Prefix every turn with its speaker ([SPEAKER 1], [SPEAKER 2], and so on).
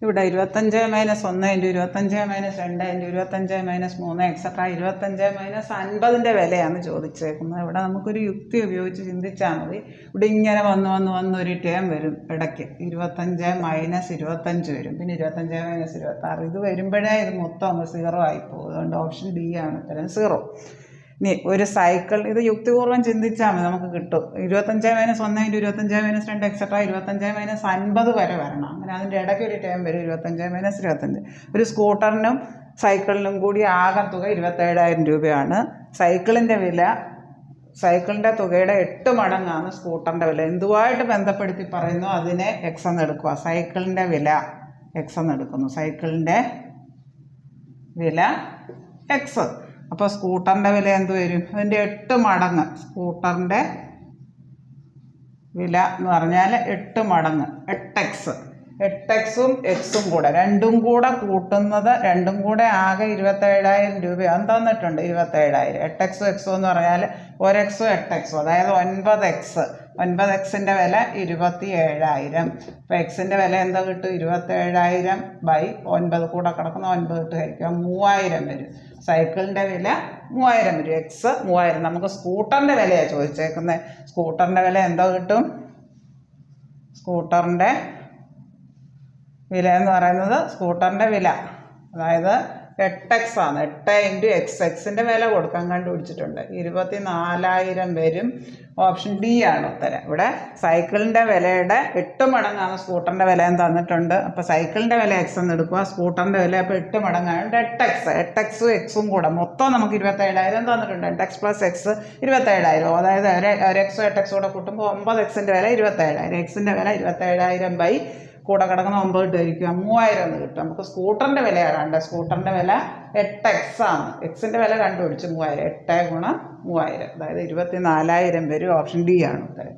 [SPEAKER 1] ഇവിടെ 25 - 1 × 25 - 2 × 25 - 3 എക്സെട്ര 25 - 50 വിലയാണ് ചോദിച്ചേക്കുന്നത്. ഇവിടെ നമുക്കൊരു യുക്തി ഉപയോഗിച്ച് ചിന്തിച്ചാൽ മതി. ഇവിടെ ഇങ്ങനെ വന്ന് ഒരു ടേം വരും ഇടയ്ക്ക്. 25 - 25 വരും, പിന്നെ 25 - 26. ഇത് വരുമ്പോഴേ ഇത് മൊത്തം അങ്ങ് 0 ആയിപ്പോകും. അതുകൊണ്ട് ഓപ്ഷൻ ഡി ആണ് ഉത്തരം, 0. ഇനി ഒരു സൈക്കിൾ, ഇത് യുക്തിപൂർവ്വം ചിന്തിച്ചാൽ മതി, നമുക്ക് കിട്ടും. 25 - 1 × 25 - 2 എക്സെട്ര 25 - 50 വരെ വരണം. അങ്ങനെ അതിൻ്റെ ഇടയ്ക്ക് ഒരു ടേം വരും 25 - 25. ഒരു സ്കൂട്ടറിനും സൈക്കിളിനും കൂടി ആകെ തുക 27,000 രൂപയാണ്. സൈക്കിളിൻ്റെ തുകയുടെ 8 മടങ്ങാണ് സ്കൂട്ടറിൻ്റെ വില. എന്തുമായിട്ട് ബന്ധപ്പെടുത്തി പറയുന്നു അതിനെ എക്സ് എന്ന് എടുക്കുക. സൈക്കിളിൻ്റെ വില എക്സ് എന്ന് എടുക്കുന്നു. സൈക്കിളിൻ്റെ വില എക്സ്. അപ്പോൾ സ്കൂട്ടറിൻ്റെ വില എന്ത് വരും? അതിൻ്റെ 8 മടങ്ങ്. സ്കൂട്ടറിൻ്റെ വില എന്ന് പറഞ്ഞാൽ 8 മടങ്ങ്, 8x. 8x-ഉം എക്സും കൂടെ രണ്ടും കൂടെ കൂട്ടുന്നത്, രണ്ടും കൂടെ ആകെ 27,000 രൂപയാണ് തന്നിട്ടുണ്ട്. 27,000. 8x എക്സും എന്ന് പറഞ്ഞാൽ 1x 8x, അതായത് 9x. 9xൻ്റെ വില 27,000. അപ്പോൾ എക്സിൻ്റെ വില എന്താ കിട്ടും? 27,000 / 9 കൂടെ കിടക്കുന്ന 9 ഇട്ട് ഹരിക്കുക, 3000 വരും. സൈക്കിളിൻ്റെ വില 3000 വരും. എക്സ് 3000. നമുക്ക് സ്കൂട്ടറിൻ്റെ വിലയാണ് ചോദിച്ചേക്കുന്നത്. സ്കൂട്ടറിൻ്റെ വില എന്തോ കിട്ടും? സ്കൂട്ടറിൻ്റെ വില എന്ന് പറയുന്നത്, സ്കൂട്ടറിൻ്റെ വില അതായത് 8x ആണ്. 8 × x. എക്സിൻ്റെ വില കൊടുക്കാൻ കണ്ടുപിടിച്ചിട്ടുണ്ട്. 24,000 വരും. ഓപ്ഷൻ ഡി ആണ് ഉത്തരം. ഇവിടെ സൈക്കിളിൻ്റെ വിലയുടെ 8 മടങ്ങാണ് സ്കൂട്ടറിൻ്റെ വില എന്ന് തന്നിട്ടുണ്ട്. അപ്പോൾ സൈക്കിളിൻ്റെ വില എക്സ് എന്ന് എടുക്കുക, സ്കൂട്ടറിൻ്റെ വില അപ്പോൾ 8 മടങ്ങായതുകൊണ്ട് 8x. 8x-ഉം എക്സും കൂടെ മൊത്തം നമുക്ക് 27,000 തന്നിട്ടുണ്ട്. 8x + x 27,000, അതായത് 1x 8x കൂടെ കൂട്ടുമ്പോൾ 9xൻ്റെ വില 27,000. എക്സിൻ്റെ വില 27,000 കൂടെ കിടക്കുന്ന 9 ഇട്ട് ഹരിക്കുക, 3000 എന്ന് കിട്ടും. നമുക്ക് സ്കൂട്ടറിൻ്റെ വില ആരാണ്ട്? സ്കൂട്ടറിൻ്റെ വില 8x ആണ്. എക്സിൻ്റെ വില കണ്ടുപിടിച്ച് 3000. 8 × 3000, അതായത് 24,000 വരും. ഓപ്ഷൻ ഡി ആണ് ഉത്തരം.